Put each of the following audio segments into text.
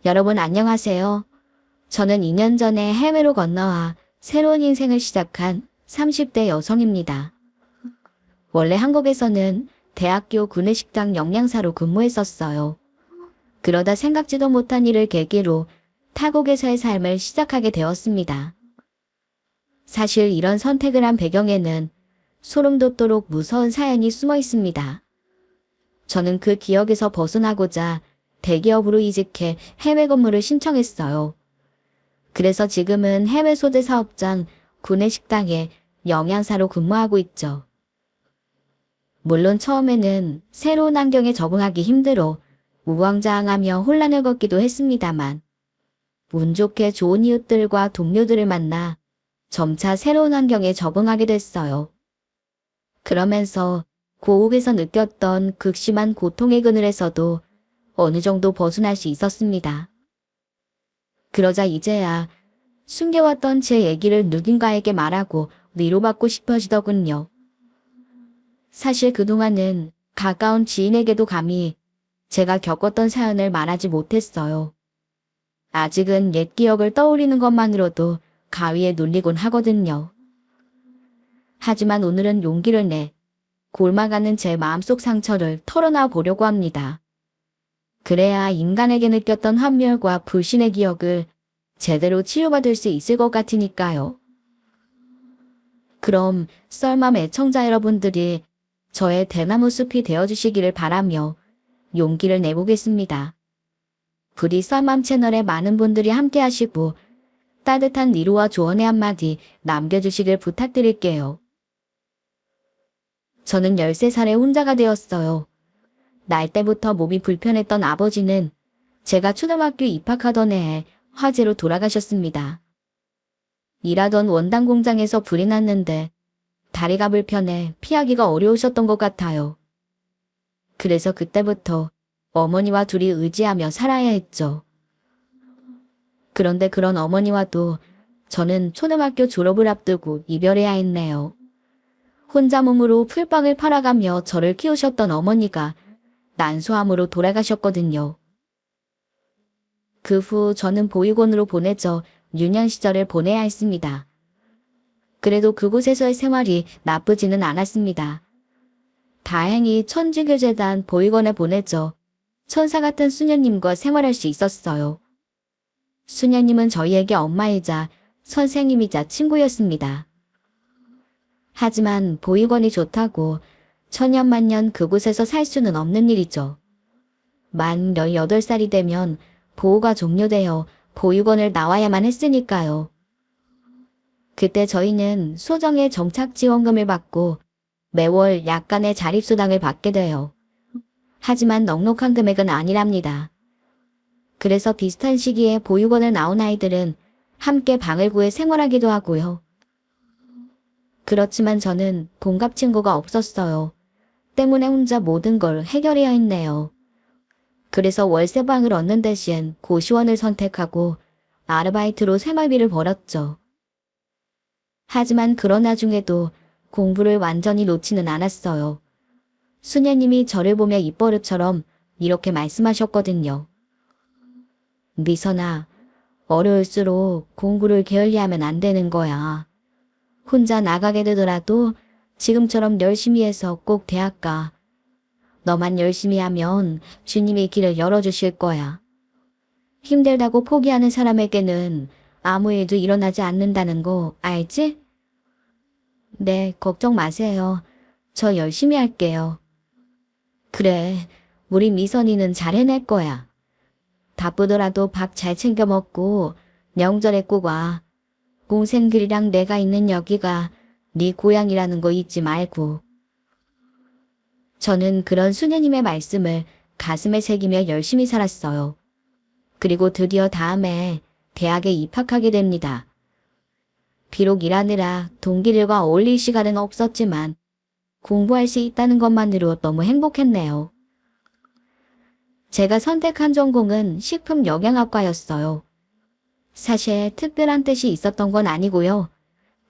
여러분 안녕하세요. 저는 2년 전에 해외로 건너와 새로운 인생을 시작한 30대 여성입니다. 원래 한국에서는 대학교 구내식당 영양사로 근무했었어요. 그러다 생각지도 못한 일을 계기로 타국에서의 삶을 시작하게 되었습니다. 사실 이런 선택을 한 배경에는 소름 돋도록 무서운 사연이 숨어 있습니다. 저는 그 기억에서 벗어나고자 대기업으로 이직해 해외 근무를 신청했어요. 그래서 지금은 해외 소재 사업장 구내식당에 영양사로 근무하고 있죠. 물론 처음에는 새로운 환경에 적응하기 힘들어 우왕좌왕하며 혼란을 겪기도 했습니다만 운 좋게 좋은 이웃들과 동료들을 만나 점차 새로운 환경에 적응하게 됐어요. 그러면서 고국에서 느꼈던 극심한 고통의 그늘에서도 어느 정도 벗어날 수 있었습니다. 그러자 이제야 숨겨왔던 제 얘기를 누군가에게 말하고 위로받고 싶어지더군요. 사실 그동안은 가까운 지인에게도 감히 제가 겪었던 사연을 말하지 못했어요. 아직은 옛 기억을 떠올리는 것만으로도 가위에 눌리곤 하거든요. 하지만 오늘은 용기를 내 골마가는 제 마음속 상처를 털어놔 보려고 합니다. 그래야 인간에게 느꼈던 환멸과 불신의 기억을 제대로 치유받을 수 있을 것 같으니까요. 그럼 썰맘 애청자 여러분들이 저의 대나무 숲이 되어주시기를 바라며 용기를 내보겠습니다. 부디 썰맘 채널에 많은 분들이 함께 하시고 따뜻한 위로와 조언의 한마디 남겨주시길 부탁드릴게요. 저는 13살에 혼자가 되었어요. 날 때부터 몸이 불편했던 아버지는 제가 초등학교 입학하던 해에 화재로 돌아가셨습니다. 일하던 원단 공장에서 불이 났는데 다리가 불편해 피하기가 어려우셨던 것 같아요. 그래서 그때부터 어머니와 둘이 의지하며 살아야 했죠. 그런데 그런 어머니와도 저는 초등학교 졸업을 앞두고 이별해야 했네요. 혼자 몸으로 풀빵을 팔아가며 저를 키우셨던 어머니가 난소암으로 돌아가셨거든요. 그 후 저는 보육원으로 보내져 유년 시절을 보내야 했습니다. 그래도 그곳에서의 생활이 나쁘지는 않았습니다. 다행히 천주교재단 보육원에 보내져 천사 같은 수녀님과 생활할 수 있었어요. 수녀님은 저희에게 엄마이자 선생님이자 친구였습니다. 하지만 보육원이 좋다고 천년만년 그곳에서 살 수는 없는 일이죠. 만 18살이 되면 보호가 종료되어 보육원을 나와야만 했으니까요. 그때 저희는 소정의 정착지원금을 받고 매월 약간의 자립수당을 받게 돼요. 하지만 넉넉한 금액은 아니랍니다. 그래서 비슷한 시기에 보육원을 나온 아이들은 함께 방을 구해 생활하기도 하고요. 그렇지만 저는 동갑 친구가 없었어요. 때문에 혼자 모든 걸 해결해야 했네요. 그래서 월세방을 얻는 대신 고시원을 선택하고 아르바이트로 생활비를 벌었죠. 하지만 그런 와중에도 공부를 완전히 놓지는 않았어요. 수녀님이 저를 보며 입버릇처럼 이렇게 말씀하셨거든요. 미선아, 어려울수록 공부를 게을리하면 안 되는 거야. 혼자 나가게 되더라도 지금처럼 열심히 해서 꼭 대학 가. 너만 열심히 하면 주님이 길을 열어주실 거야. 힘들다고 포기하는 사람에게는 아무 일도 일어나지 않는다는 거 알지? 네, 걱정 마세요. 저 열심히 할게요. 그래, 우리 미선이는 잘 해낼 거야. 바쁘더라도 밥 잘 챙겨 먹고 명절에 꼭 와. 동생들이랑 내가 있는 여기가 네 고향이라는 거 잊지 말고. 저는 그런 수녀님의 말씀을 가슴에 새기며 열심히 살았어요. 그리고 드디어 다음해 대학에 입학하게 됩니다. 비록 일하느라 동기들과 어울릴 시간은 없었지만 공부할 수 있다는 것만으로 너무 행복했네요. 제가 선택한 전공은 식품영양학과였어요. 사실 특별한 뜻이 있었던 건 아니고요.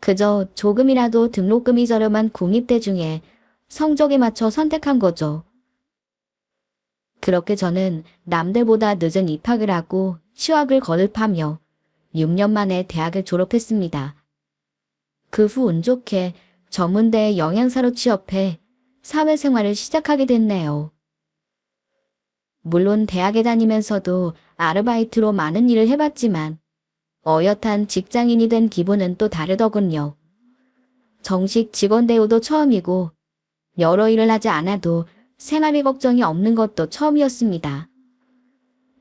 그저 조금이라도 등록금이 저렴한 국립대 중에 성적에 맞춰 선택한 거죠. 그렇게 저는 남들보다 늦은 입학을 하고 휴학을 거듭하며 6년 만에 대학을 졸업했습니다. 그 후 운 좋게 전문대에 영양사로 취업해 사회생활을 시작하게 됐네요. 물론 대학에 다니면서도 아르바이트로 많은 일을 해봤지만 어엿한 직장인이 된 기분은 또 다르더군요. 정식 직원 대우도 처음이고 여러 일을 하지 않아도 생활비 걱정이 없는 것도 처음이었습니다.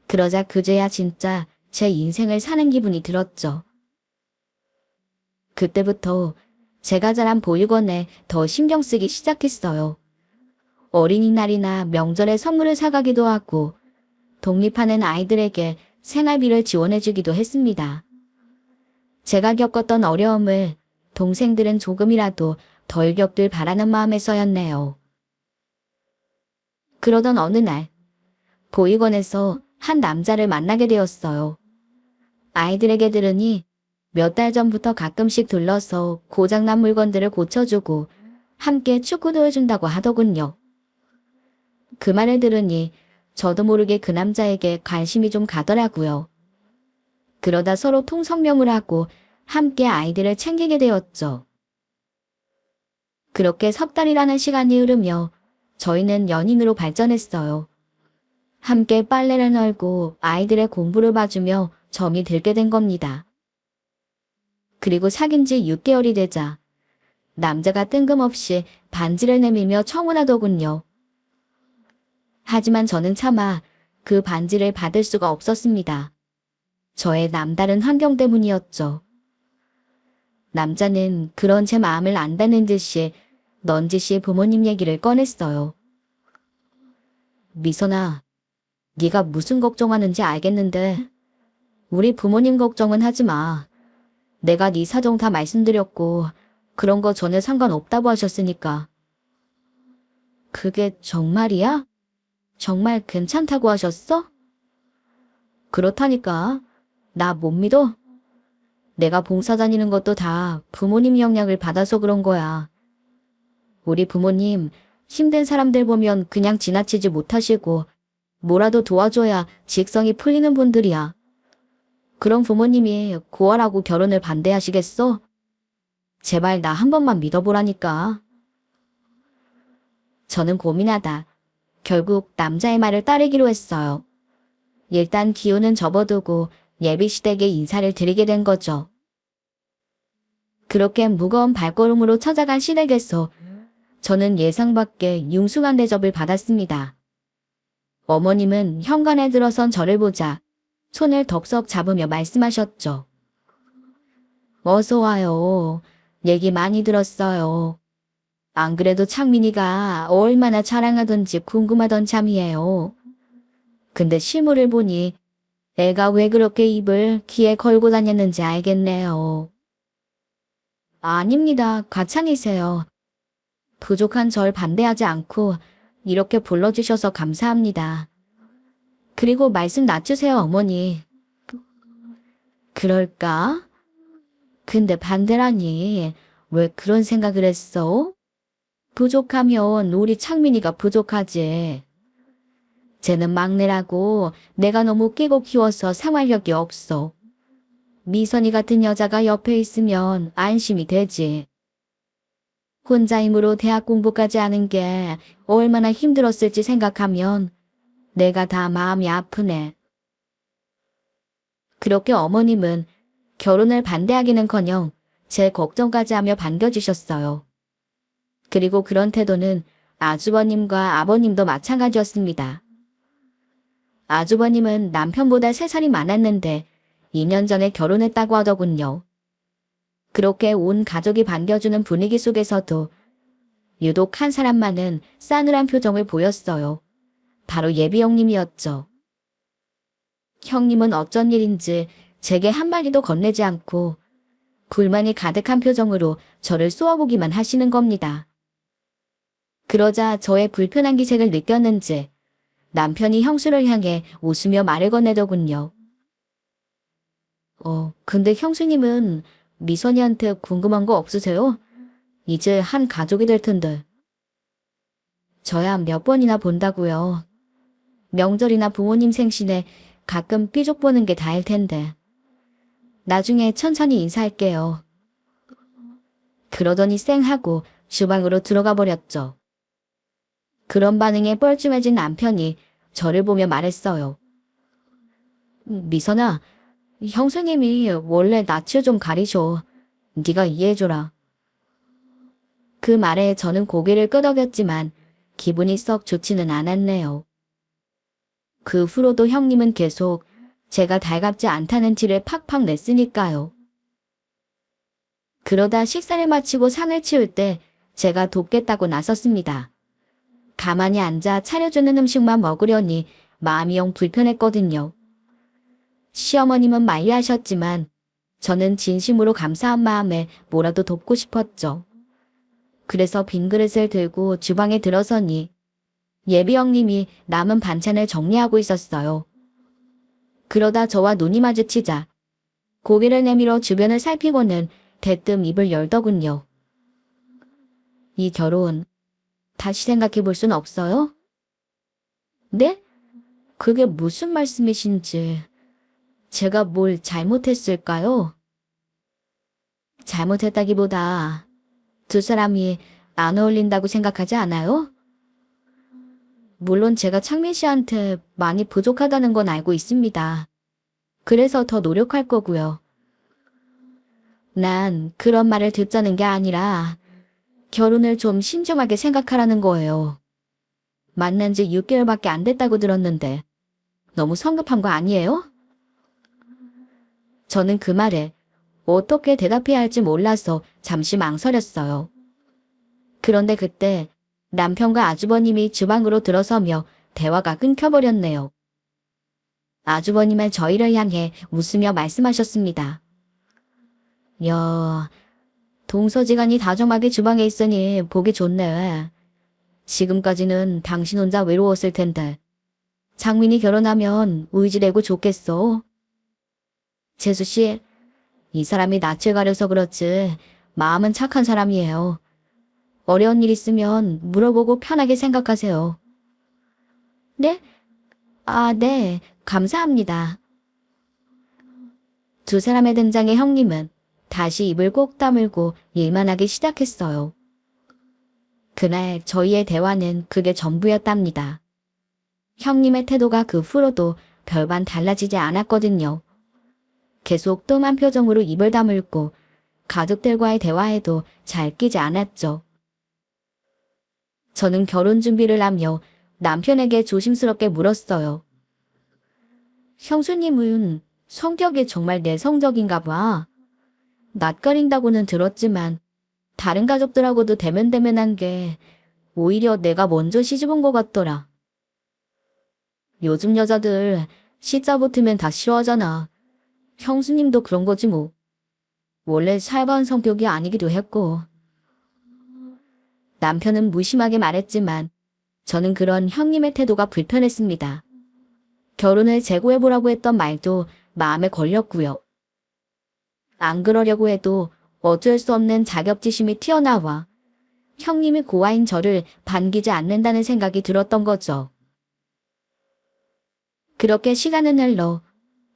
그러자 그제야 진짜 제 인생을 사는 기분이 들었죠. 그때부터 제가 자란 보육원에 더 신경 쓰기 시작했어요. 어린이날이나 명절에 선물을 사가기도 하고 독립하는 아이들에게 생활비를 지원해주기도 했습니다. 제가 겪었던 어려움을 동생들은 조금이라도 덜 겪길 바라는 마음에서였네요. 그러던 어느 날 보육원에서 한 남자를 만나게 되었어요. 아이들에게 들으니 몇 달 전부터 가끔씩 들러서 고장난 물건들을 고쳐주고 함께 축구도 해준다고 하더군요. 그 말을 들으니 저도 모르게 그 남자에게 관심이 좀 가더라고요. 그러다 서로 통성명을 하고 함께 아이들을 챙기게 되었죠. 그렇게 석 달이라는 시간이 흐르며 저희는 연인으로 발전했어요. 함께 빨래를 널고 아이들의 공부를 봐주며 정이 들게 된 겁니다. 그리고 사귄 지 6개월이 되자 남자가 뜬금없이 반지를 내밀며 청혼하더군요. 하지만 저는 차마 그 반지를 받을 수가 없었습니다. 저의 남다른 환경 때문이었죠. 남자는 그런 제 마음을 안다는 듯이 넌지시 부모님 얘기를 꺼냈어요. 미선아, 네가 무슨 걱정하는지 알겠는데 우리 부모님 걱정은 하지 마. 내가 네 사정 다 말씀드렸고 그런 거 전혀 상관없다고 하셨으니까. 그게 정말이야? 정말 괜찮다고 하셨어? 그렇다니까. 나 못 믿어? 내가 봉사 다니는 것도 다 부모님 영향을 받아서 그런 거야. 우리 부모님 힘든 사람들 보면 그냥 지나치지 못하시고 뭐라도 도와줘야 직성이 풀리는 분들이야. 그런 부모님이 고아라고 결혼을 반대하시겠어? 제발 나 한 번만 믿어보라니까. 저는 고민하다 결국 남자의 말을 따르기로 했어요. 일단 기운은 접어두고 예비시댁에 인사를 드리게 된 거죠. 그렇게 무거운 발걸음으로 찾아간 시댁에서 저는 예상 밖의 융숭한 대접을 받았습니다. 어머님은 현관에 들어선 저를 보자 손을 덥석 잡으며 말씀하셨죠. 어서 와요. 얘기 많이 들었어요. 안 그래도 창민이가 얼마나 자랑하던지 궁금하던 참이에요. 근데 실물을 보니 애가 왜 그렇게 입을 귀에 걸고 다녔는지 알겠네요. 아닙니다. 과찬이세요. 부족한 절 반대하지 않고 이렇게 불러주셔서 감사합니다. 그리고 말씀 낮추세요, 어머니. 그럴까? 근데 반대라니 왜 그런 생각을 했어? 부족하면 우리 창민이가 부족하지. 쟤는 막내라고 내가 너무 끼고 키워서 생활력이 없어. 미선이 같은 여자가 옆에 있으면 안심이 되지. 혼자 힘으로 대학 공부까지 하는 게 얼마나 힘들었을지 생각하면 내가 다 마음이 아프네. 그렇게 어머님은 결혼을 반대하기는커녕 제 걱정까지 하며 반겨주셨어요. 그리고 그런 태도는 아주버님과 아버님도 마찬가지였습니다. 아주버님은 남편보다 3살이 많았는데 2년 전에 결혼했다고 하더군요. 그렇게 온 가족이 반겨주는 분위기 속에서도 유독 한 사람만은 싸늘한 표정을 보였어요. 바로 예비 형님이었죠. 형님은 어쩐 일인지 제게 한마디도 건네지 않고 불만이 가득한 표정으로 저를 쏘아보기만 하시는 겁니다. 그러자 저의 불편한 기색을 느꼈는지 남편이 형수를 향해 웃으며 말을 건네더군요. 근데 형수님은 미선이한테 궁금한 거 없으세요? 이제 한 가족이 될 텐데. 저야 몇 번이나 본다고요. 명절이나 부모님 생신에 가끔 삐죽 보는 게 다일 텐데. 나중에 천천히 인사할게요. 그러더니 쌩하고 주방으로 들어가 버렸죠. 그런 반응에 뻘쭘해진 남편이 저를 보며 말했어요. 미선아, 형수님이 원래 낯을 좀 가리셔. 네가 이해해줘라. 그 말에 저는 고개를 끄덕였지만 기분이 썩 좋지는 않았네요. 그 후로도 형님은 계속 제가 달갑지 않다는 티를 팍팍 냈으니까요. 그러다 식사를 마치고 상을 치울 때 제가 돕겠다고 나섰습니다. 가만히 앉아 차려주는 음식만 먹으려니 마음이 영 불편했거든요. 시어머님은 만류하셨지만 저는 진심으로 감사한 마음에 뭐라도 돕고 싶었죠. 그래서 빈 그릇을 들고 주방에 들어서니 예비 형님이 남은 반찬을 정리하고 있었어요. 그러다 저와 눈이 마주치자 고개를 내밀어 주변을 살피고는 대뜸 입을 열더군요. 이 결혼 다시 생각해 볼 순 없어요? 네? 그게 무슨 말씀이신지. 제가 뭘 잘못했을까요? 잘못했다기보다 두 사람이 안 어울린다고 생각하지 않아요? 물론 제가 창민 씨한테 많이 부족하다는 건 알고 있습니다. 그래서 더 노력할 거고요. 난 그런 말을 듣자는 게 아니라 결혼을 좀 신중하게 생각하라는 거예요. 만난 지 6개월밖에 안 됐다고 들었는데 너무 성급한 거 아니에요? 저는 그 말에 어떻게 대답해야 할지 몰라서 잠시 망설였어요. 그런데 그때 남편과 아주버님이 주방으로 들어서며 대화가 끊겨버렸네요. 아주버님은 저희를 향해 웃으며 말씀하셨습니다. 야, 동서지간이 다정하게 주방에 있으니 보기 좋네. 지금까지는 당신 혼자 외로웠을 텐데 장민이 결혼하면 의지되고 좋겠어. 재수씨, 이 사람이 낯을 가려서 그렇지 마음은 착한 사람이에요. 어려운 일 있으면 물어보고 편하게 생각하세요. 네? 아, 네. 감사합니다. 두 사람의 등장에 형님은 다시 입을 꼭 다물고 일만 하기 시작했어요. 그날 저희의 대화는 그게 전부였답니다. 형님의 태도가 그 후로도 별반 달라지지 않았거든요. 계속 뜸한 표정으로 입을 다물고 가족들과의 대화에도 잘 끼지 않았죠. 저는 결혼 준비를 하며 남편에게 조심스럽게 물었어요. 형수님은 성격이 정말 내성적인가 봐. 낯가린다고는 들었지만 다른 가족들하고도 대면대면한 게 오히려 내가 먼저 시집온 것 같더라. 요즘 여자들 시자 붙으면 다 싫어하잖아. 형수님도 그런 거지 뭐. 원래 살가운 성격이 아니기도 했고. 남편은 무심하게 말했지만 저는 그런 형님의 태도가 불편했습니다. 결혼을 재고해보라고 했던 말도 마음에 걸렸고요. 안 그러려고 해도 어쩔 수 없는 자격지심이 튀어나와 형님이 고아인 저를 반기지 않는다는 생각이 들었던 거죠. 그렇게 시간은 흘러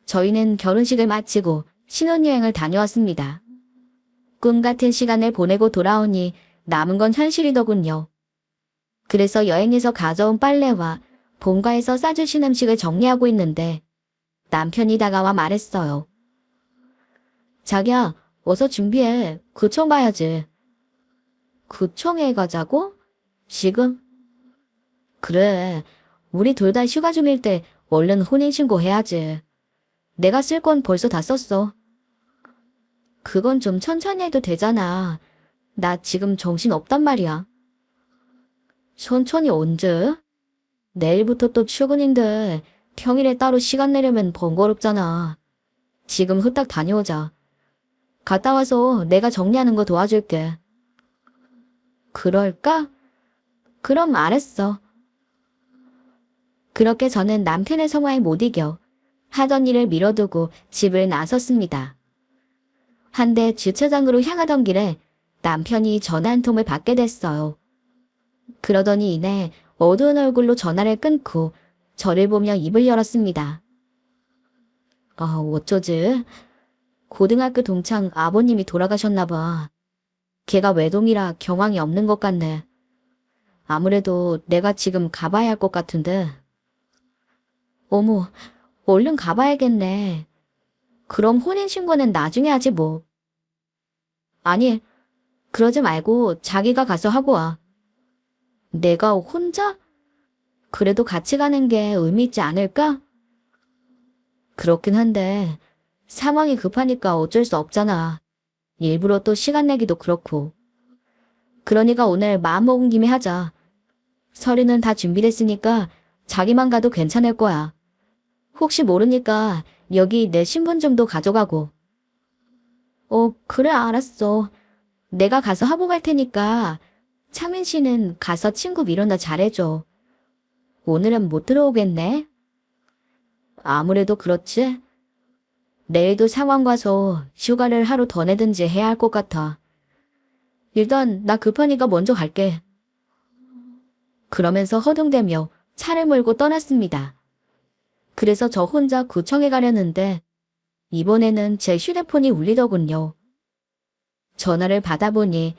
저희는 결혼식을 마치고 신혼여행을 다녀왔습니다. 꿈 같은 시간을 보내고 돌아오니 남은 건 현실이더군요. 그래서 여행에서 가져온 빨래와 본가에서 싸주신 음식을 정리하고 있는데 남편이 다가와 말했어요. 자기야, 어서 준비해. 구청 가야지. 구청에 가자고? 지금? 그래, 우리 둘 다 휴가 중일 때 얼른 혼인신고 해야지. 내가 쓸 건 벌써 다 썼어. 그건 좀 천천히 해도 되잖아. 나 지금 정신 없단 말이야. 천천히 언제? 내일부터 또 출근인데 평일에 따로 시간 내려면 번거롭잖아. 지금 후딱 다녀오자. 갔다 와서 내가 정리하는 거 도와줄게. 그럴까? 그럼 알았어. 그렇게 저는 남편의 성화에 못 이겨 하던 일을 미뤄두고 집을 나섰습니다. 한데 주차장으로 향하던 길에 남편이 전화 한 통을 받게 됐어요. 그러더니 이내 어두운 얼굴로 전화를 끊고 저를 보며 입을 열었습니다. 어쩌지? 고등학교 동창 아버님이 돌아가셨나 봐. 걔가 외동이라 경황이 없는 것 같네. 아무래도 내가 지금 가봐야 할 것 같은데. 어머, 얼른 가봐야겠네. 그럼 혼인신고는 나중에 하지 뭐. 아니, 그러지 말고 자기가 가서 하고 와. 내가 혼자? 그래도 같이 가는 게 의미 있지 않을까? 그렇긴 한데 상황이 급하니까 어쩔 수 없잖아. 일부러 또 시간 내기도 그렇고. 그러니까 오늘 마음먹은 김에 하자. 서류는 다 준비됐으니까 자기만 가도 괜찮을 거야. 혹시 모르니까 여기 내 신분증도 가져가고. 그래 알았어. 내가 가서 하고 갈 테니까 차민 씨는 가서 친구 위로나 잘해줘. 오늘은 못 들어오겠네. 아무래도 그렇지. 내일도 상황 봐서 휴가를 하루 더 내든지 해야 할 것 같아. 일단 나 급하니까 먼저 갈게. 그러면서 허둥대며 차를 몰고 떠났습니다. 그래서 저 혼자 구청에 가려는데 이번에는 제 휴대폰이 울리더군요. 전화를 받아보니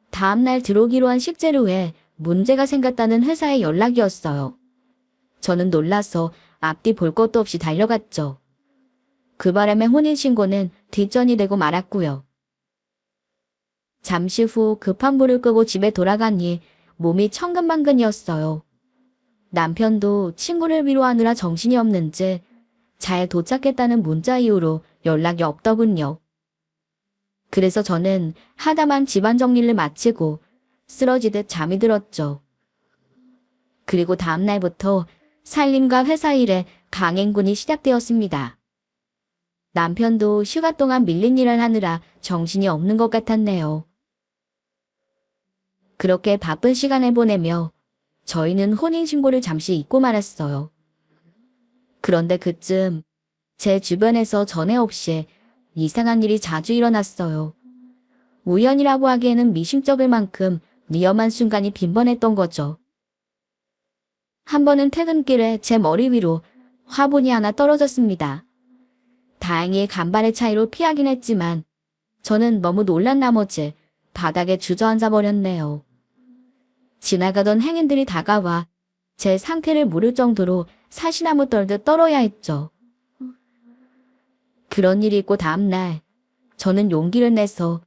다음날 들어오기로 한 식재료에 문제가 생겼다는 회사의 연락이었어요. 저는 놀라서 앞뒤 볼 것도 없이 달려갔죠. 그 바람에 혼인신고는 뒷전이 되고 말았고요. 잠시 후 급한 불을 끄고 집에 돌아가니 몸이 천근만근이었어요. 남편도 친구를 위로하느라 정신이 없는지 잘 도착했다는 문자 이후로 연락이 없더군요. 그래서 저는 하다만 집안 정리를 마치고 쓰러지듯 잠이 들었죠. 그리고 다음 날부터 살림과 회사 일에 강행군이 시작되었습니다. 남편도 휴가 동안 밀린 일을 하느라 정신이 없는 것 같았네요. 그렇게 바쁜 시간을 보내며 저희는 혼인신고를 잠시 잊고 말았어요. 그런데 그쯤 제 주변에서 전에 없이 이상한 일이 자주 일어났어요. 우연이라고 하기에는 미심쩍을 만큼 위험한 순간이 빈번했던 거죠. 한 번은 퇴근길에 제 머리 위로 화분이 하나 떨어졌습니다. 다행히 간발의 차이로 피하긴 했지만 저는 너무 놀란 나머지 바닥에 주저앉아 버렸네요. 지나가던 행인들이 다가와 제 상태를 물을 정도로 사시나무 떨듯 떨어야 했죠. 그런 일이 있고 다음날 저는 용기를 내서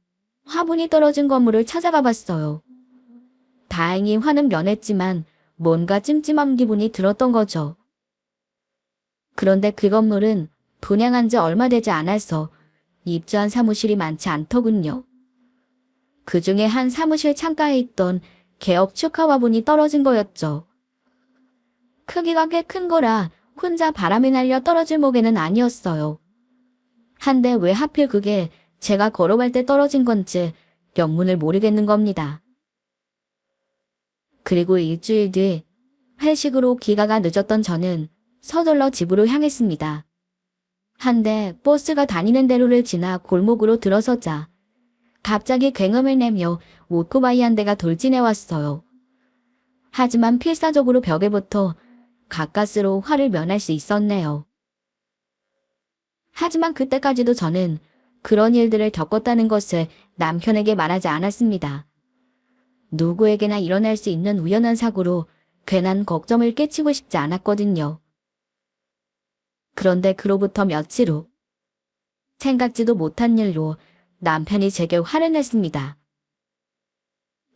화분이 떨어진 건물을 찾아가 봤어요. 다행히 화는 면했지만 뭔가 찜찜한 기분이 들었던 거죠. 그런데 그 건물은 분양한 지 얼마 되지 않아서 입주한 사무실이 많지 않더군요. 그 중에 한 사무실 창가에 있던 개업 축하 화분이 떨어진 거였죠. 크기가 꽤 큰 거라 혼자 바람에 날려 떨어질 목에는 아니었어요. 한데 왜 하필 그게 제가 걸어갈 때 떨어진 건지 영문을 모르겠는 겁니다. 그리고 일주일 뒤 회식으로 귀가가 늦었던 저는 서둘러 집으로 향했습니다. 한데 버스가 다니는 대로를 지나 골목으로 들어서자 갑자기 굉음을 내며 오토바이 한 대가 돌진해 왔어요. 하지만 필사적으로 벽에 붙어 가까스로 화를 면할 수 있었네요. 하지만 그때까지도 저는 그런 일들을 겪었다는 것을 남편에게 말하지 않았습니다. 누구에게나 일어날 수 있는 우연한 사고로 괜한 걱정을 끼치고 싶지 않았거든요. 그런데 그로부터 며칠 후 생각지도 못한 일로 남편이 제게 화를 냈습니다.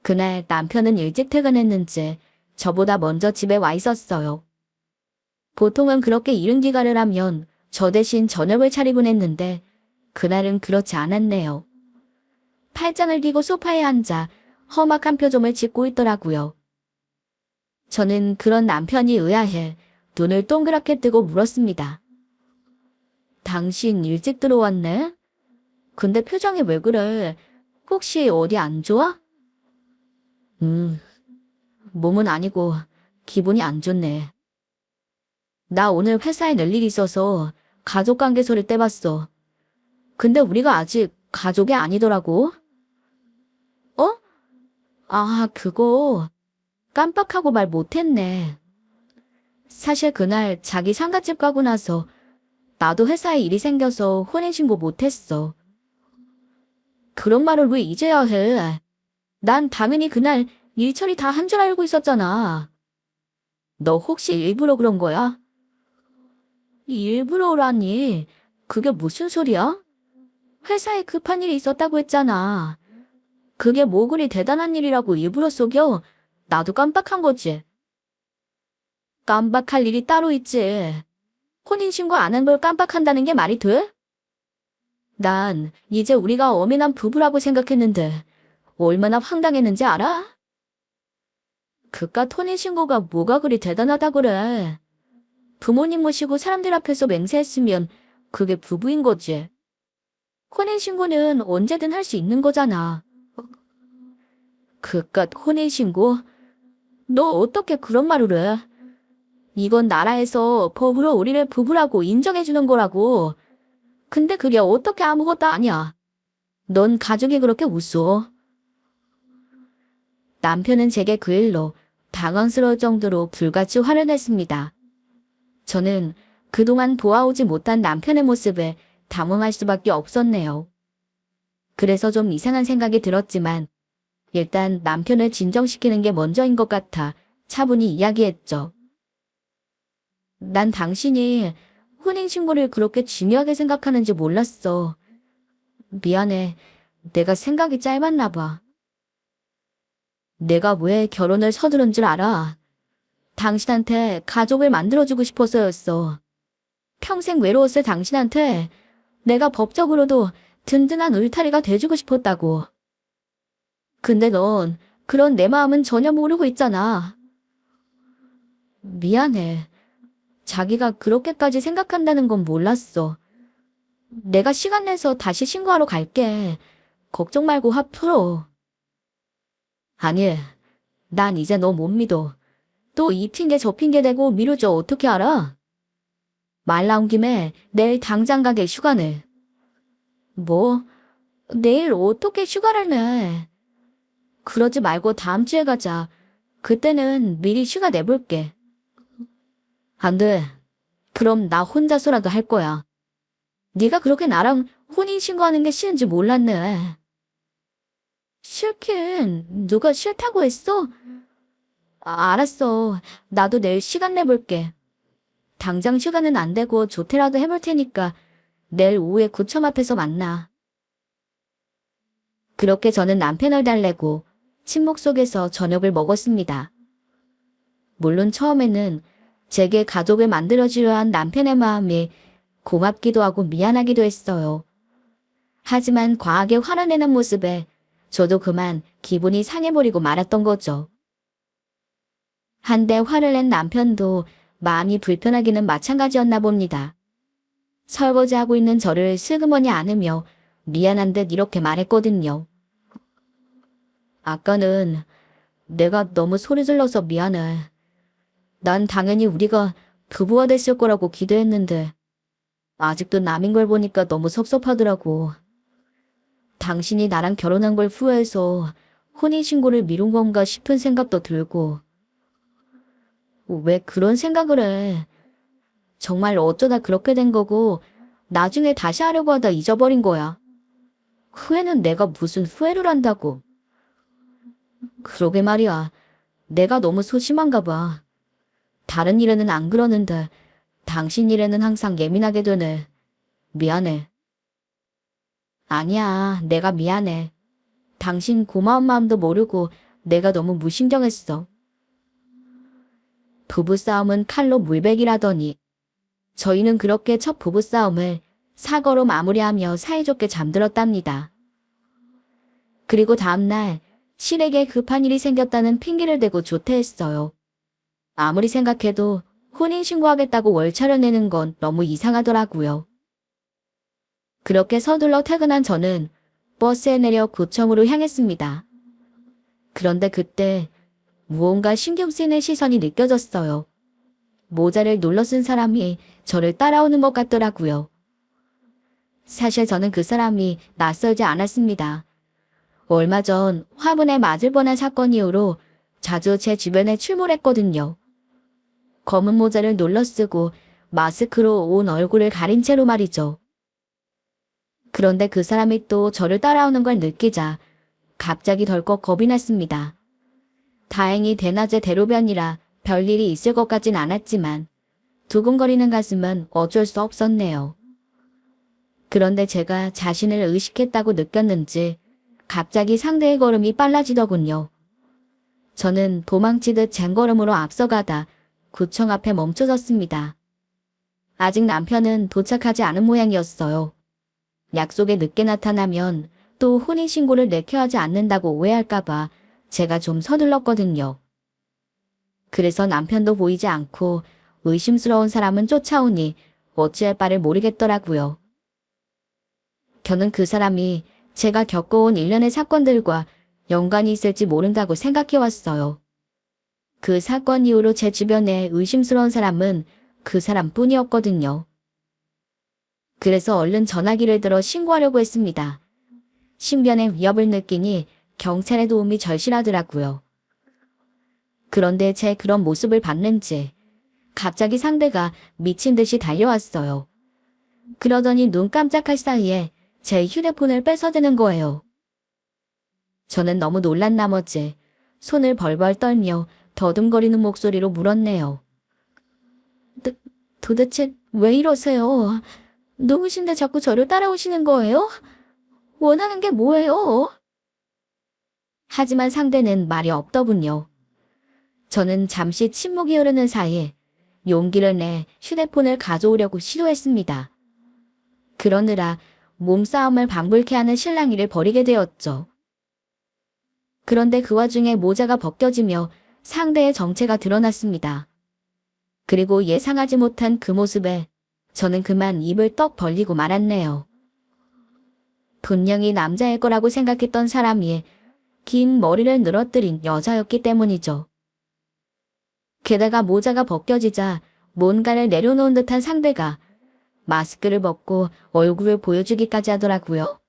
그날 남편은 일찍 퇴근했는지 저보다 먼저 집에 와 있었어요. 보통은 그렇게 이른 귀가를 하면 저 대신 저녁을 차리곤 했는데 그날은 그렇지 않았네요. 팔짱을 끼고 소파에 앉아 험악한 표정을 짓고 있더라고요. 저는 그런 남편이 의아해 눈을 동그랗게 뜨고 물었습니다. 당신 일찍 들어왔네? 근데 표정이 왜 그래? 혹시 어디 안 좋아? 몸은 아니고 기분이 안 좋네. 나 오늘 회사에 낼 일이 있어서 가족관계서를 떼봤어. 근데 우리가 아직 가족이 아니더라고. 어? 그거 깜빡하고 말 못했네. 사실 그날 자기 상가집 가고 나서 나도 회사에 일이 생겨서 혼인신고 못했어. 그런 말을 왜 이제야 해? 난 당연히 그날 일 처리 다 한 줄 알고 있었잖아. 너 혹시 일부러 그런 거야? 일부러라니. 그게 무슨 소리야? 회사에 급한 일이 있었다고 했잖아. 그게 뭐 그리 대단한 일이라고 일부러 속여? 나도 깜빡한 거지. 깜빡할 일이 따로 있지. 혼인신고 안 한 걸 깜빡한다는 게 말이 돼? 난 이제 우리가 어미남 부부라고 생각했는데 얼마나 황당했는지 알아? 그깟 혼인신고가 뭐가 그리 대단하다 그래. 부모님 모시고 사람들 앞에서 맹세했으면 그게 부부인 거지. 혼인신고는 언제든 할 수 있는 거잖아. 그깟 혼인신고? 너 어떻게 그런 말을 해? 이건 나라에서 법으로 우리를 부부라고 인정해주는 거라고. 근데 그게 어떻게 아무것도 아니야. 넌 가족이 그렇게 우스워. 남편은 제게 그 일로 당황스러울 정도로 불같이 화를 냈습니다. 저는 그동안 보아오지 못한 남편의 모습에 당황할 수밖에 없었네요. 그래서 좀 이상한 생각이 들었지만 일단 남편을 진정시키는 게 먼저인 것 같아 차분히 이야기했죠. 난 당신이 혼인신고를 그렇게 중요하게 생각하는지 몰랐어. 미안해. 내가 생각이 짧았나 봐. 내가 왜 결혼을 서두른 줄 알아? 당신한테 가족을 만들어주고 싶어서였어. 평생 외로웠을 당신한테 내가 법적으로도 든든한 울타리가 돼주고 싶었다고. 근데 넌 그런 내 마음은 전혀 모르고 있잖아. 미안해. 자기가 그렇게까지 생각한다는 건 몰랐어. 내가 시간 내서 다시 신고하러 갈게. 걱정 말고 화 풀어. 아니, 난 이제 너 못 믿어. 또 이 핑계 저 핑계 대고 미루죠. 어떻게 알아? 말 나온 김에 내일 당장 가게 휴가 내. 뭐? 내일 어떻게 휴가를 내? 그러지 말고 다음 주에 가자. 그때는 미리 휴가 내볼게. 안 돼. 그럼 나 혼자서라도 할 거야. 네가 그렇게 나랑 혼인신고하는 게 싫은지 몰랐네. 싫긴 누가 싫다고 했어? 알았어. 나도 내일 시간 내볼게. 당장 휴가는 안 되고 조퇴라도 해볼 테니까 내일 오후에 구청 앞에서 만나. 그렇게 저는 남편을 달래고 침묵 속에서 저녁을 먹었습니다. 물론 처음에는 제게 가족을 만들어주려 한 남편의 마음이 고맙기도 하고 미안하기도 했어요. 하지만 과하게 화를 내는 모습에 저도 그만 기분이 상해버리고 말았던 거죠. 한데 화를 낸 남편도 마음이 불편하기는 마찬가지였나 봅니다. 설거지하고 있는 저를 슬그머니 안으며 미안한 듯 이렇게 말했거든요. 아까는 내가 너무 소리 질러서 미안해. 난 당연히 우리가 부부가 됐을 거라고 기대했는데 아직도 남인 걸 보니까 너무 섭섭하더라고. 당신이 나랑 결혼한 걸 후회해서 혼인신고를 미룬 건가 싶은 생각도 들고. 왜 그런 생각을 해? 정말 어쩌다 그렇게 된 거고 나중에 다시 하려고 하다 잊어버린 거야. 후회는 내가 무슨 후회를 한다고. 그러게 말이야. 내가 너무 소심한가 봐. 다른 일에는 안 그러는데 당신 일에는 항상 예민하게 되네. 미안해. 아니야, 내가 미안해. 당신 고마운 마음도 모르고 내가 너무 무신경했어. 부부싸움은 칼로 물베기라더니 저희는 그렇게 첫 부부싸움을 사과로 마무리하며 사이좋게 잠들었답니다. 그리고 다음날 신에게 급한 일이 생겼다는 핑계를 대고 조퇴했어요. 아무리 생각해도 혼인신고하겠다고 월차를 내는 건 너무 이상하더라고요. 그렇게 서둘러 퇴근한 저는 버스에 내려 구청으로 향했습니다. 그런데 그때 무언가 신경 쓰이는 시선이 느껴졌어요. 모자를 눌러 쓴 사람이 저를 따라오는 것 같더라고요. 사실 저는 그 사람이 낯설지 않았습니다. 얼마 전 화분에 맞을 뻔한 사건 이후로 자주 제 주변에 출몰했거든요. 검은 모자를 눌러 쓰고 마스크로 온 얼굴을 가린 채로 말이죠. 그런데 그 사람이 또 저를 따라오는 걸 느끼자 갑자기 덜컥 겁이 났습니다. 다행히 대낮에 대로변이라 별일이 있을 것 같진 않았지만 두근거리는 가슴은 어쩔 수 없었네요. 그런데 제가 자신을 의식했다고 느꼈는지 갑자기 상대의 걸음이 빨라지더군요. 저는 도망치듯 쟁걸음으로 앞서가다 구청 앞에 멈춰섰습니다. 아직 남편은 도착하지 않은 모양이었어요. 약속에 늦게 나타나면 또 혼인신고를 내켜야 하지 않는다고 오해할까봐 제가 좀 서둘렀거든요. 그래서 남편도 보이지 않고 의심스러운 사람은 쫓아오니 어찌할 바를 모르겠더라고요. 저는 그 사람이 제가 겪어온 일련의 사건들과 연관이 있을지 모른다고 생각해왔어요. 그 사건 이후로 제 주변에 의심스러운 사람은 그 사람뿐이었거든요. 그래서 얼른 전화기를 들어 신고하려고 했습니다. 신변의 위협을 느끼니 경찰의 도움이 절실하더라고요. 그런데 제 그런 모습을 봤는지 갑자기 상대가 미친 듯이 달려왔어요. 그러더니 눈 깜짝할 사이에 제 휴대폰을 뺏어드는 거예요. 저는 너무 놀란 나머지 손을 벌벌 떨며 더듬거리는 목소리로 물었네요. 도대체 왜 이러세요? 누구신데 자꾸 저를 따라오시는 거예요? 원하는 게 뭐예요? 하지만 상대는 말이 없더군요. 저는 잠시 침묵이 흐르는 사이에 용기를 내 휴대폰을 가져오려고 시도했습니다. 그러느라 몸싸움을 방불케 하는 실랑이를 벌이게 되었죠. 그런데 그 와중에 모자가 벗겨지며 상대의 정체가 드러났습니다. 그리고 예상하지 못한 그 모습에 저는 그만 입을 떡 벌리고 말았네요. 분명히 남자일 거라고 생각했던 사람이 긴 머리를 늘어뜨린 여자였기 때문이죠. 게다가 모자가 벗겨지자 뭔가를 내려놓은 듯한 상대가 마스크를 벗고 얼굴을 보여주기까지 하더라고요.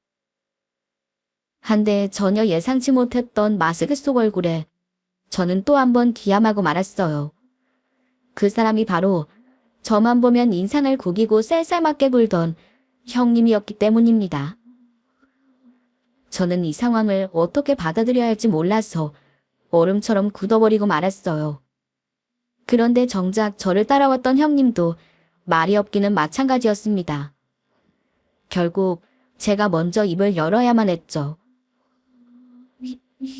한데 전혀 예상치 못했던 마스크 속 얼굴에 저는 또 한 번 기함하고 말았어요. 그 사람이 바로 저만 보면 인상을 구기고 쌀쌀맞게 굴던 형님이었기 때문입니다. 저는 이 상황을 어떻게 받아들여야 할지 몰라서 얼음처럼 굳어버리고 말았어요. 그런데 정작 저를 따라왔던 형님도 말이 없기는 마찬가지였습니다. 결국 제가 먼저 입을 열어야만 했죠.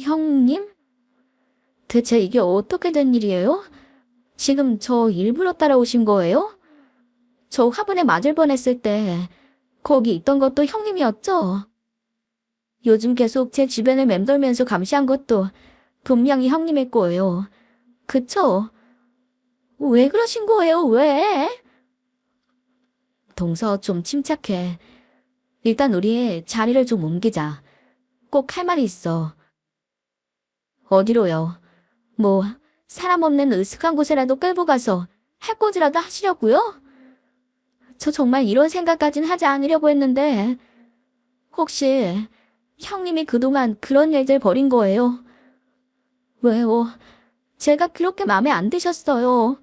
형님? 대체 이게 어떻게 된 일이에요? 지금 저 일부러 따라오신 거예요? 저 화분에 맞을 뻔했을 때 거기 있던 것도 형님이었죠? 요즘 계속 제 주변을 맴돌면서 감시한 것도 분명히 형님일 거예요. 그쵸? 왜 그러신 거예요? 왜? 동서 좀 침착해. 일단 우리 자리를 좀 옮기자. 꼭 할 말이 있어. 어디로요? 뭐 사람 없는 으슥한 곳에라도 끌고 가서 해코지라도 하시려고요? 저 정말 이런 생각까진 하지 않으려고 했는데 혹시 형님이 그동안 그런 일들 벌인 거예요? 왜요? 제가 그렇게 마음에 안 드셨어요.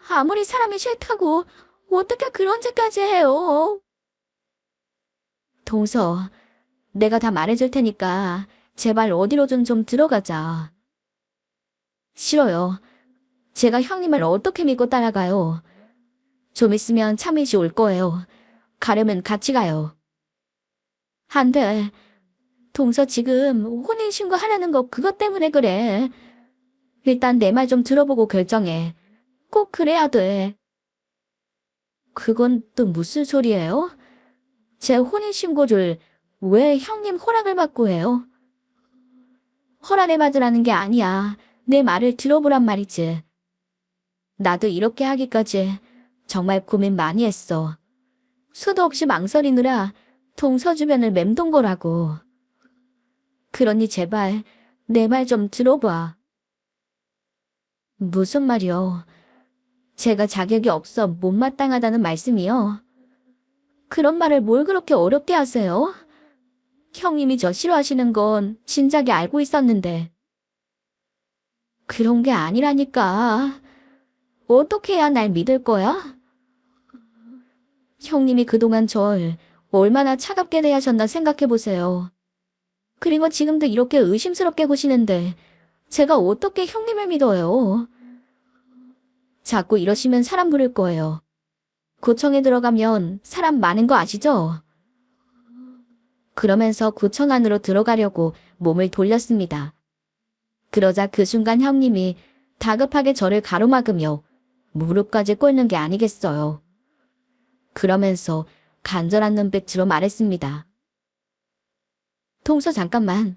아무리 사람이 싫다고 어떻게 그런 짓까지 해요? 동서, 내가 다 말해줄 테니까 제발 어디로든 좀 들어가자. 싫어요. 제가 형님을 어떻게 믿고 따라가요? 좀 있으면 참이시 올 거예요. 가려면 같이 가요. 안 돼. 동서 지금 혼인신고 하려는 거 그것 때문에 그래. 일단 내 말 좀 들어보고 결정해. 꼭 그래야 돼. 그건 또 무슨 소리예요? 제 혼인신고를 왜 형님 허락을 받고 해요? 허락을 받으라는 게 아니야. 내 말을 들어보란 말이지. 나도 이렇게 하기까지 정말 고민 많이 했어. 수도 없이 망설이느라 동서 주변을 맴돈 거라고. 그러니 제발 내 말 좀 들어봐. 무슨 말이요? 제가 자격이 없어 못마땅하다는 말씀이요? 그런 말을 뭘 그렇게 어렵게 하세요? 형님이 저 싫어하시는 건 진작에 알고 있었는데. 그런 게 아니라니까. 어떻게 해야 날 믿을 거야? 형님이 그동안 절 얼마나 차갑게 대하셨나 생각해보세요. 그리고 지금도 이렇게 의심스럽게 보시는데 제가 어떻게 형님을 믿어요? 자꾸 이러시면 사람 부를 거예요. 구청에 들어가면 사람 많은 거 아시죠? 그러면서 구청 안으로 들어가려고 몸을 돌렸습니다. 그러자 그 순간 형님이 다급하게 저를 가로막으며 무릎까지 꿇는 게 아니겠어요. 그러면서 간절한 눈빛으로 말했습니다. 동서 잠깐만.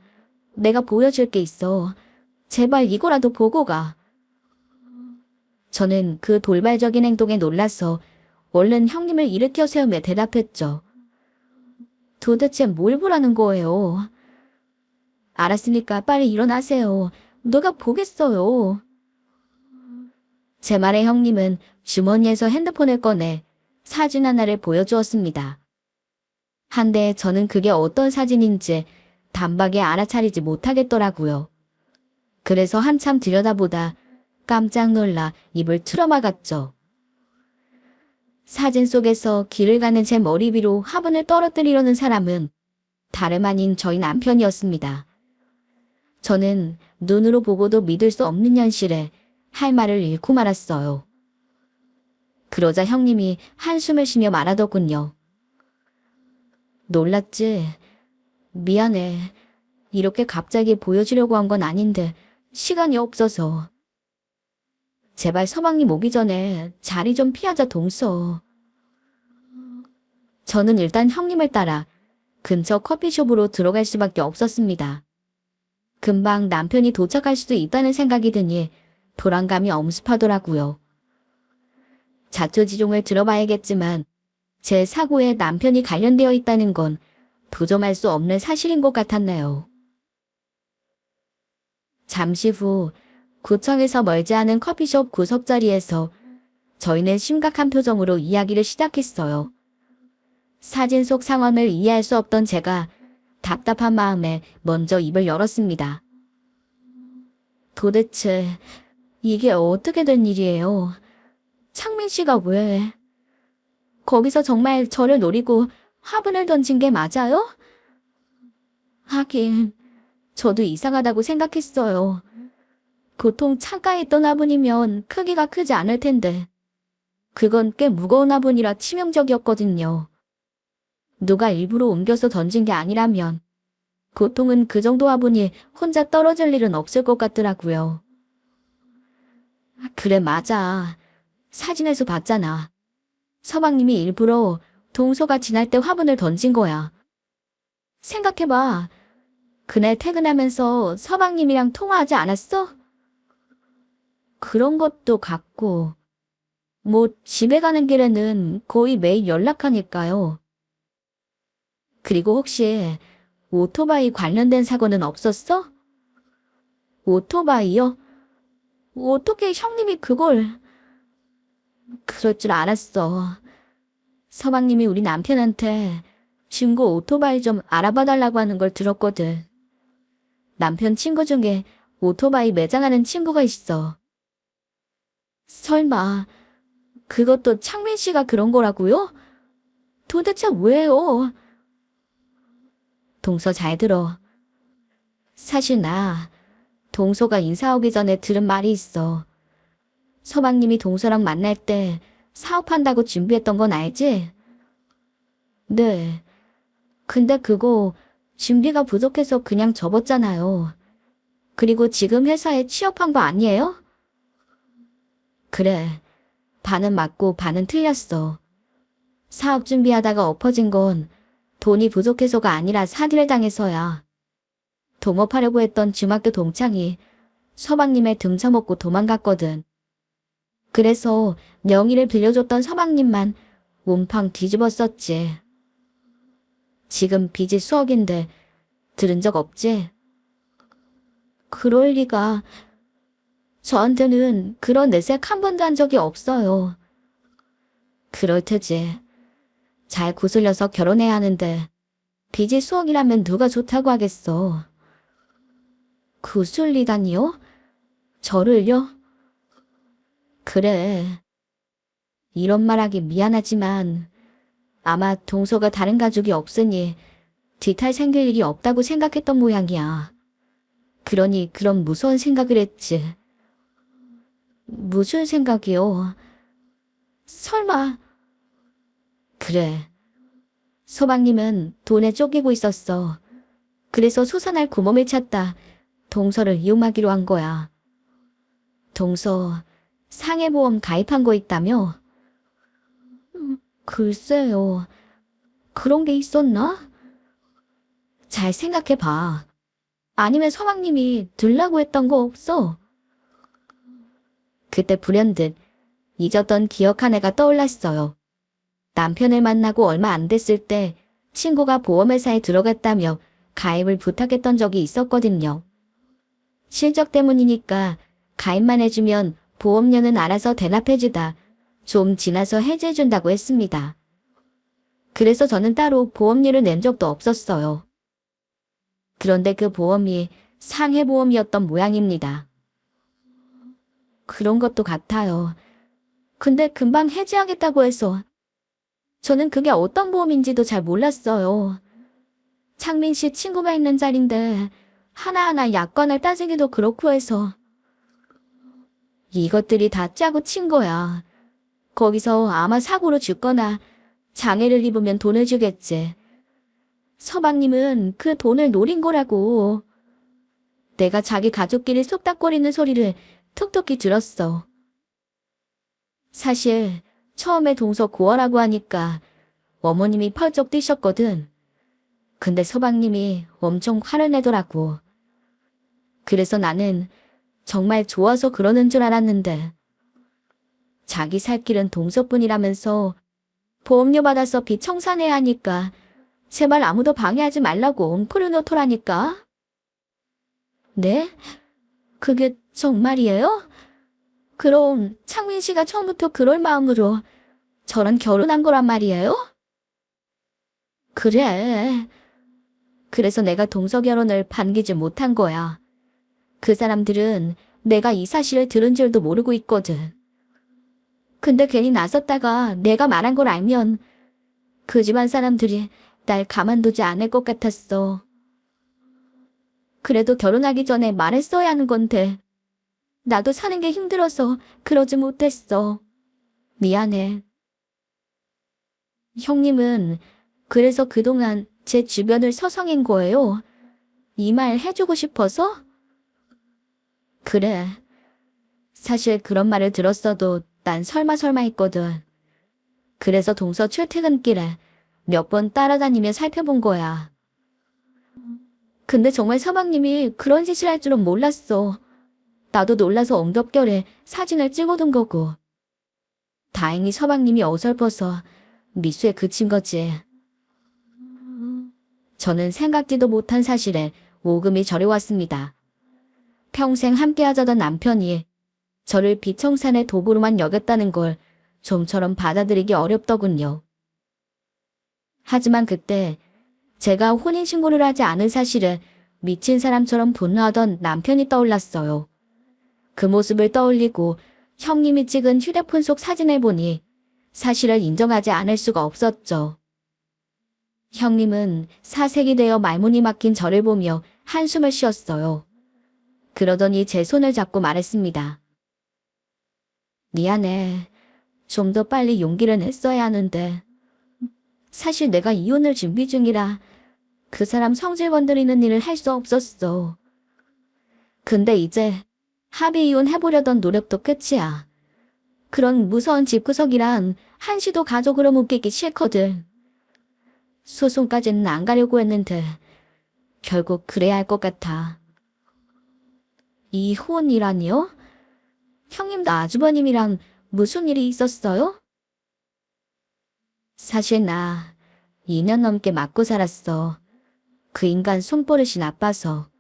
내가 보여줄 게 있어. 제발 이거라도 보고 가. 저는 그 돌발적인 행동에 놀라서 얼른 형님을 일으켜 세우며 대답했죠. 도대체 뭘 보라는 거예요? 알았으니까 빨리 일어나세요. 누가 보겠어요. 제 말에 형님은 주머니에서 핸드폰을 꺼내 사진 하나를 보여주었습니다. 한데 저는 그게 어떤 사진인지 단박에 알아차리지 못하겠더라고요. 그래서 한참 들여다보다 깜짝 놀라 입을 틀어막았죠. 사진 속에서 길을 가는 제 머리 위로 화분을 떨어뜨리려는 사람은 다름 아닌 저희 남편이었습니다. 저는 눈으로 보고도 믿을 수 없는 현실에 할 말을 잃고 말았어요. 그러자 형님이 한숨을 쉬며 말하더군요. 놀랐지? 미안해. 이렇게 갑자기 보여주려고 한 건 아닌데 시간이 없어서. 제발 서방님 오기 전에 자리 좀 피하자 동서. 저는 일단 형님을 따라 근처 커피숍으로 들어갈 수밖에 없었습니다. 금방 남편이 도착할 수도 있다는 생각이 드니 불안감이 엄습하더라고요. 자초지종을 들어봐야겠지만 제 사고에 남편이 관련되어 있다는 건 부정할 수 없는 사실인 것 같았네요. 잠시 후 구청에서 멀지 않은 커피숍 구석자리에서 저희는 심각한 표정으로 이야기를 시작했어요. 사진 속 상황을 이해할 수 없던 제가 답답한 마음에 먼저 입을 열었습니다. 도대체 이게 어떻게 된 일이에요? 창민 씨가 왜? 거기서 정말 저를 노리고 화분을 던진 게 맞아요? 하긴 저도 이상하다고 생각했어요. 보통 창가에 있던 화분이면 크기가 크지 않을 텐데 그건 꽤 무거운 화분이라 치명적이었거든요. 누가 일부러 옮겨서 던진 게 아니라면 보통은 그 정도 화분이 혼자 떨어질 일은 없을 것 같더라고요. 그래 맞아. 사진에서 봤잖아. 서방님이 일부러 동서가 지날 때 화분을 던진 거야. 생각해봐. 그날 퇴근하면서 서방님이랑 통화하지 않았어? 그런 것도 같고 뭐 집에 가는 길에는 거의 매일 연락하니까요. 그리고 혹시 오토바이 관련된 사고는 없었어? 오토바이요? 어떻게 형님이 그걸... 그럴 줄 알았어. 서방님이 우리 남편한테 중고 오토바이 좀 알아봐 달라고 하는 걸 들었거든. 남편 친구 중에 오토바이 매장하는 친구가 있어. 설마 그것도 창민 씨가 그런 거라고요? 도대체 왜요? 동서 잘 들어. 사실 나 동서가 인사 오기 전에 들은 말이 있어. 서방님이 동서랑 만날 때 사업한다고 준비했던 건 알지? 네. 근데 그거 준비가 부족해서 그냥 접었잖아요. 그리고 지금 회사에 취업한 거 아니에요? 그래. 반은 맞고 반은 틀렸어. 사업 준비하다가 엎어진 건 돈이 부족해서가 아니라 사기를 당해서야. 동업하려고 했던 중학교 동창이 서방님의 등쳐먹고 도망갔거든. 그래서 명의를 빌려줬던 서방님만 몸팡 뒤집었었지. 지금 빚이 수억인데 들은 적 없지? 그럴 리가. 저한테는 그런 내색 한 번도 한 적이 없어요. 그럴 테지. 잘 구슬려서 결혼해야 하는데 빚이 수억이라면 누가 좋다고 하겠어. 구슬리다니요? 저를요? 그래. 이런 말하기 미안하지만 아마 동서가 다른 가족이 없으니 뒤탈 생길 일이 없다고 생각했던 모양이야. 그러니 그런 무서운 생각을 했지. 무슨 생각이요? 설마. 그래. 서방님은 돈에 쫓기고 있었어. 그래서 솟아날 구멍을 찾다 동서를 이용하기로 한 거야. 동서 상해보험 가입한 거 있다며? 글쎄요. 그런 게 있었나? 잘 생각해봐. 아니면 서방님이 들라고 했던 거 없어? 그때 불현듯 잊었던 기억 하나가 떠올랐어요. 남편을 만나고 얼마 안 됐을 때 친구가 보험회사에 들어갔다며 가입을 부탁했던 적이 있었거든요. 실적 때문이니까 가입만 해주면 보험료는 알아서 대납해주다 좀 지나서 해지해준다고 했습니다. 그래서 저는 따로 보험료를 낸 적도 없었어요. 그런데 그 보험이 상해보험이었던 모양입니다. 그런 것도 같아요. 근데 금방 해지하겠다고 해서 저는 그게 어떤 보험인지도 잘 몰랐어요. 창민 씨 친구가 있는 자리인데 하나하나 약관을 따지기도 그렇고 해서 이것들이 다 짜고 친 거야. 거기서 아마 사고로 죽거나 장애를 입으면 돈을 주겠지. 서방님은 그 돈을 노린 거라고. 내가 자기 가족끼리 쏙닥거리는 소리를 톡톡히 들었어. 사실 처음에 동서 고아라고 하니까 어머님이 펄쩍 뛰셨거든. 근데 서방님이 엄청 화를 내더라고. 그래서 나는 정말 좋아서 그러는 줄 알았는데 자기 살 길은 동서뿐이라면서 보험료 받아서 빚 청산해야 하니까 제발 아무도 방해하지 말라고 엉크려 놓더라니까. 네? 그게 정말이에요? 그럼 창민 씨가 처음부터 그럴 마음으로 저랑 결혼한 거란 말이에요? 그래. 그래서 내가 동서 결혼을 반기지 못한 거야. 그 사람들은 내가 이 사실을 들은 줄도 모르고 있거든. 근데 괜히 나섰다가 내가 말한 걸 알면 그 집안 사람들이 날 가만두지 않을 것 같았어. 그래도 결혼하기 전에 말했어야 하는 건데 나도 사는 게 힘들어서 그러지 못했어. 미안해. 형님은 그래서 그동안 제 주변을 서성인 거예요. 이 말 해주고 싶어서? 그래. 사실 그런 말을 들었어도 난 설마 했거든. 그래서 동서 출퇴근길에 몇 번 따라다니며 살펴본 거야. 근데 정말 서방님이 그런 짓을 할 줄은 몰랐어. 나도 놀라서 엉겁결에 사진을 찍어둔 거고. 다행히 서방님이 어설퍼서 미수에 그친 거지. 저는 생각지도 못한 사실에 오금이 저려왔습니다. 평생 함께하자던 남편이 저를 비청산의 도구로만 여겼다는 걸 좀처럼 받아들이기 어렵더군요. 하지만 그때 제가 혼인신고를 하지 않은 사실에 미친 사람처럼 분노하던 남편이 떠올랐어요. 그 모습을 떠올리고 형님이 찍은 휴대폰 속 사진을 보니 사실을 인정하지 않을 수가 없었죠. 형님은 사색이 되어 말문이 막힌 저를 보며 한숨을 쉬었어요. 그러더니 제 손을 잡고 말했습니다. 미안해. 좀 더 빨리 용기를 냈어야 하는데. 사실 내가 이혼을 준비 중이라 그 사람 성질 건드리는 일을 할 수 없었어. 근데 이제 합의 이혼 해보려던 노력도 끝이야. 그런 무서운 집구석이란 한시도 가족으로 묶이기 싫거든. 소송까지는 안 가려고 했는데 결국 그래야 할 것 같아. 이혼이라니요? 형님도 아주버님이랑 무슨 일이 있었어요? 사실 나 2년 넘게 맞고 살았어. 그 인간 손버릇이 나빠서.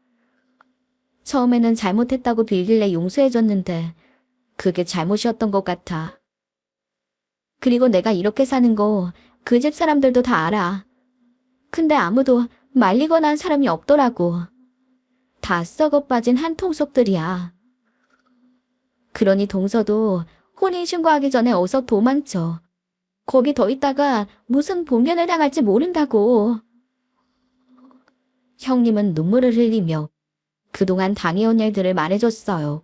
처음에는 잘못했다고 빌길래 용서해줬는데 그게 잘못이었던 것 같아. 그리고 내가 이렇게 사는 거 그 집 사람들도 다 알아. 근데 아무도 말리거나 한 사람이 없더라고. 다 썩어 빠진 한통속들이야. 그러니 동서도 혼인신고하기 전에 어서 도망쳐. 거기 더 있다가 무슨 봉변을 당할지 모른다고. 형님은 눈물을 흘리며 그동안 당해온 일들을 말해줬어요.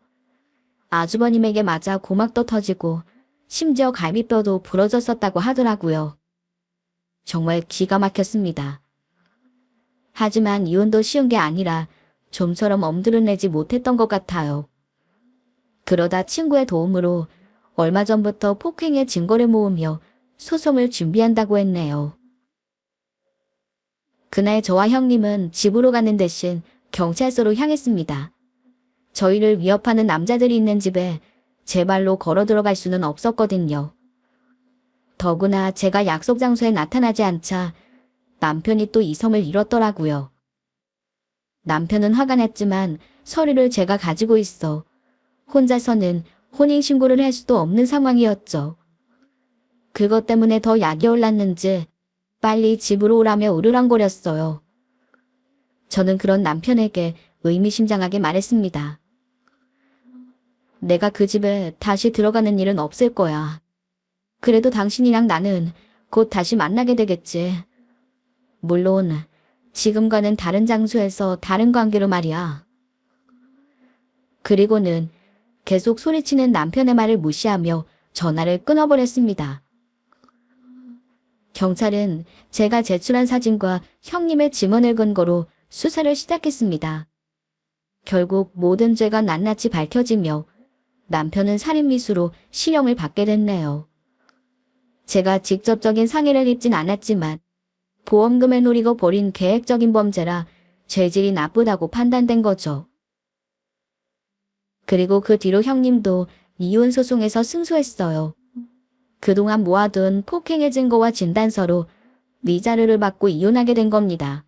아주버님에게 맞아 고막도 터지고 심지어 갈비뼈도 부러졌었다고 하더라고요. 정말 기가 막혔습니다. 하지만 이혼도 쉬운 게 아니라 좀처럼 엄두를 내지 못했던 것 같아요. 그러다 친구의 도움으로 얼마 전부터 폭행의 증거를 모으며 소송을 준비한다고 했네요. 그날 저와 형님은 집으로 가는 대신 경찰서로 향했습니다. 저희를 위협하는 남자들이 있는 집에 제 발로 걸어 들어갈 수는 없었거든요. 더구나 제가 약속 장소에 나타나지 않자 남편이 또 이성을 잃었더라고요. 남편은 화가 났지만 서류를 제가 가지고 있어 혼자서는 혼인신고를 할 수도 없는 상황이었죠. 그것 때문에 더 약이 올랐는지 빨리 집으로 오라며 으르렁거렸어요. 저는 그런 남편에게 의미심장하게 말했습니다. 내가 그 집에 다시 들어가는 일은 없을 거야. 그래도 당신이랑 나는 곧 다시 만나게 되겠지. 물론 지금과는 다른 장소에서 다른 관계로 말이야. 그리고는 계속 소리치는 남편의 말을 무시하며 전화를 끊어버렸습니다. 경찰은 제가 제출한 사진과 형님의 증언을 근거로 수사를 시작했습니다. 결국 모든 죄가 낱낱이 밝혀지며 남편은 살인미수로 실형을 받게 됐네요. 제가 직접적인 상해를 입진 않았지만 보험금을 노리고 벌인 계획적인 범죄라 죄질이 나쁘다고 판단된 거죠. 그리고 그 뒤로 형님도 이혼 소송에서 승소했어요. 그동안 모아둔 폭행의 증거와 진단서로 위자료를 받고 이혼하게 된 겁니다.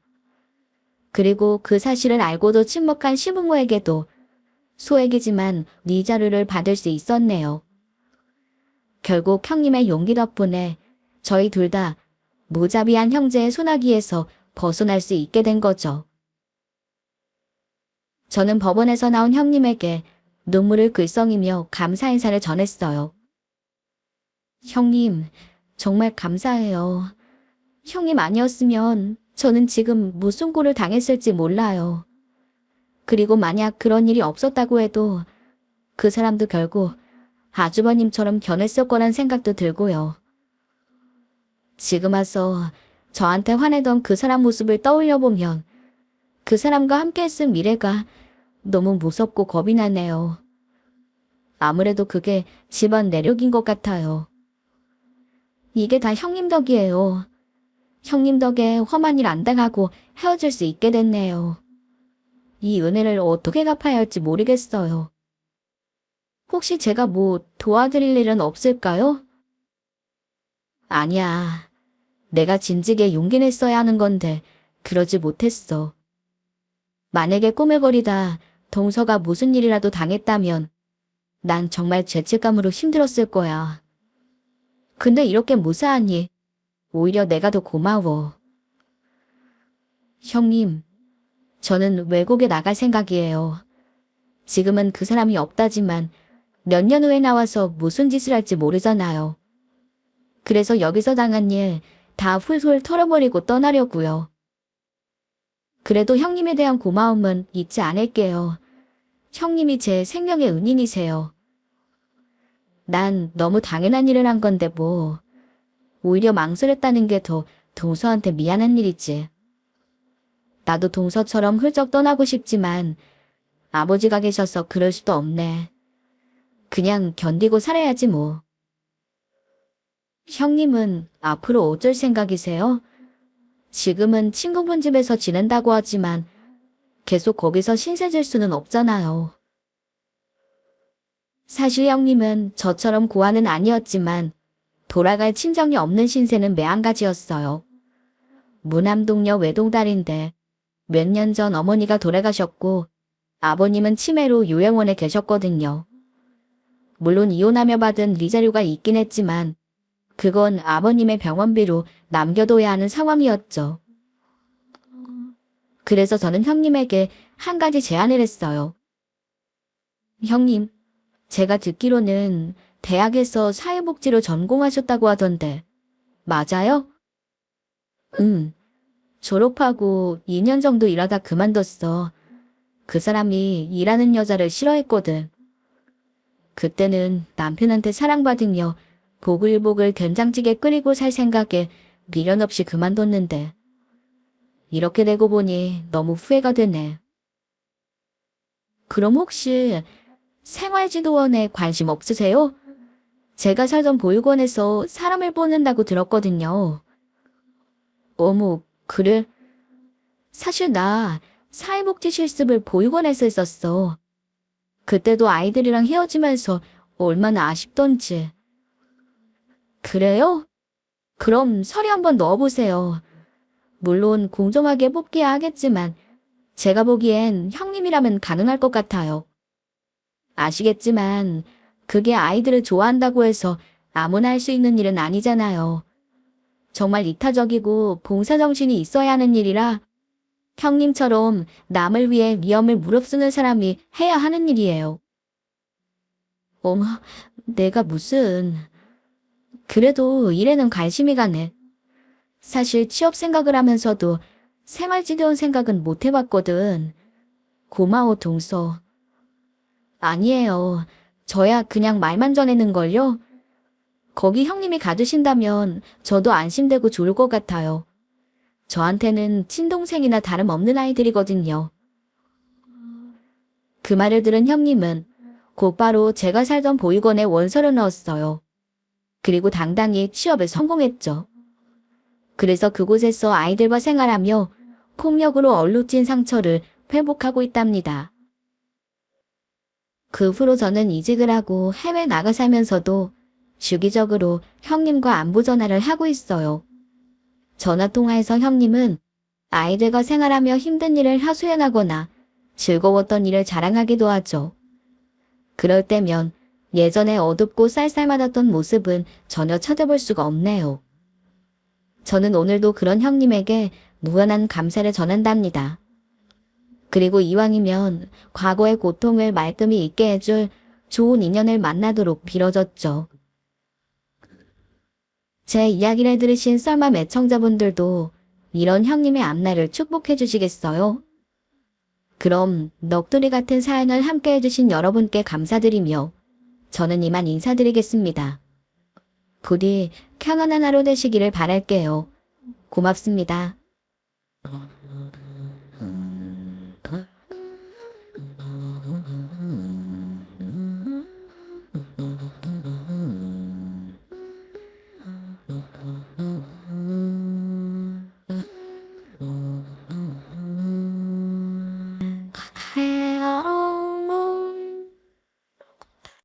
그리고 그 사실을 알고도 침묵한 시부모에게도 소액이지만 위자료를 받을 수 있었네요. 결국 형님의 용기 덕분에 저희 둘 다 무자비한 형제의 소나기에서 벗어날 수 있게 된 거죠. 저는 법원에서 나온 형님에게 눈물을 글썽이며 감사 인사를 전했어요. 형님, 정말 감사해요. 형님 아니었으면 저는 지금 무슨 꼴을 당했을지 몰라요. 그리고 만약 그런 일이 없었다고 해도 그 사람도 결국 아주버님처럼 변했을 거란 생각도 들고요. 지금 와서 저한테 화내던 그 사람 모습을 떠올려 보면 그 사람과 함께 했을 미래가 너무 무섭고 겁이 나네요. 아무래도 그게 집안 내력인 것 같아요. 이게 다 형님 덕이에요. 형님 덕에 험한 일 안 당하고 헤어질 수 있게 됐네요. 이 은혜를 어떻게 갚아야 할지 모르겠어요. 혹시 제가 뭐 도와드릴 일은 없을까요? 아니야. 내가 진즉에 용기 냈어야 하는 건데 그러지 못했어. 만약에 꼬물거리다 동서가 무슨 일이라도 당했다면 난 정말 죄책감으로 힘들었을 거야. 근데 이렇게 무사하니 오히려 내가 더 고마워. 형님, 저는 외국에 나갈 생각이에요. 지금은 그 사람이 없다지만 몇 년 후에 나와서 무슨 짓을 할지 모르잖아요. 그래서 여기서 당한 일 다 훌훌 털어버리고 떠나려고요. 그래도 형님에 대한 고마움은 잊지 않을게요. 형님이 제 생명의 은인이세요. 난 너무 당연한 일을 한 건데 뭐. 오히려 망설였다는 게 더 동서한테 미안한 일이지. 나도 동서처럼 훌쩍 떠나고 싶지만 아버지가 계셔서 그럴 수도 없네. 그냥 견디고 살아야지 뭐. 형님은 앞으로 어쩔 생각이세요? 지금은 친구분 집에서 지낸다고 하지만 계속 거기서 신세 질 수는 없잖아요. 사실 형님은 저처럼 고아는 아니었지만 돌아갈 친정이 없는 신세는 매한가지였어요. 무남동녀 외동딸인데 몇 년 전 어머니가 돌아가셨고 아버님은 치매로 요양원에 계셨거든요. 물론 이혼하며 받은 위자료가 있긴 했지만 그건 아버님의 병원비로 남겨둬야 하는 상황이었죠. 그래서 저는 형님에게 한 가지 제안을 했어요. 형님, 제가 듣기로는 대학에서 사회복지로 전공하셨다고 하던데, 맞아요? 졸업하고 2년 정도 일하다 그만뒀어. 그 사람이 일하는 여자를 싫어했거든. 그때는 남편한테 사랑받으며 보글보글 된장찌개 끓이고 살 생각에 미련 없이 그만뒀는데, 이렇게 되고 보니 너무 후회가 되네. 그럼 혹시 생활지도원에 관심 없으세요? 제가 살던 보육원에서 사람을 뽑는다고 들었거든요. 어머, 그래? 사실 나 사회복지 실습을 보육원에서 했었어. 그때도 아이들이랑 헤어지면서 얼마나 아쉽던지. 그래요? 그럼 서류 한번 넣어보세요. 물론 공정하게 뽑기야 하겠지만 제가 보기엔 형님이라면 가능할 것 같아요. 아시겠지만 그게 아이들을 좋아한다고 해서 아무나 할 수 있는 일은 아니잖아요. 정말 이타적이고 봉사정신이 있어야 하는 일이라 형님처럼 남을 위해 위험을 무릅쓰는 사람이 해야 하는 일이에요. 어머, 내가 무슨... 그래도 일에는 관심이 가네. 사실 취업 생각을 하면서도 생활지도원 생각은 못 해봤거든. 고마워, 동서. 아니에요. 저야 그냥 말만 전했는걸요. 거기 형님이 가두신다면 저도 안심되고 좋을 것 같아요. 저한테는 친동생이나 다름없는 아이들이거든요. 그 말을 들은 형님은 곧바로 제가 살던 보육원에 원서를 넣었어요. 그리고 당당히 취업에 성공했죠. 그래서 그곳에서 아이들과 생활하며 폭력으로 얼룩진 상처를 회복하고 있답니다. 그 후로 저는 이직을 하고 해외 나가 살면서도 주기적으로 형님과 안부 전화를 하고 있어요. 전화 통화에서 형님은 아이들과 생활하며 힘든 일을 하소연하거나 즐거웠던 일을 자랑하기도 하죠. 그럴 때면 예전에 어둡고 쌀쌀맞았던 모습은 전혀 찾아볼 수가 없네요. 저는 오늘도 그런 형님에게 무한한 감사를 전한답니다. 그리고 이왕이면 과거의 고통을 말끔히 잊게 해줄 좋은 인연을 만나도록 빌어줬죠. 제 이야기를 들으신 썰맘 애청자분들도 이런 형님의 앞날을 축복해 주시겠어요? 그럼 넋두리 같은 사연을 함께 해주신 여러분께 감사드리며 저는 이만 인사드리겠습니다. 부디 평안한 하루 되시기를 바랄게요. 고맙습니다.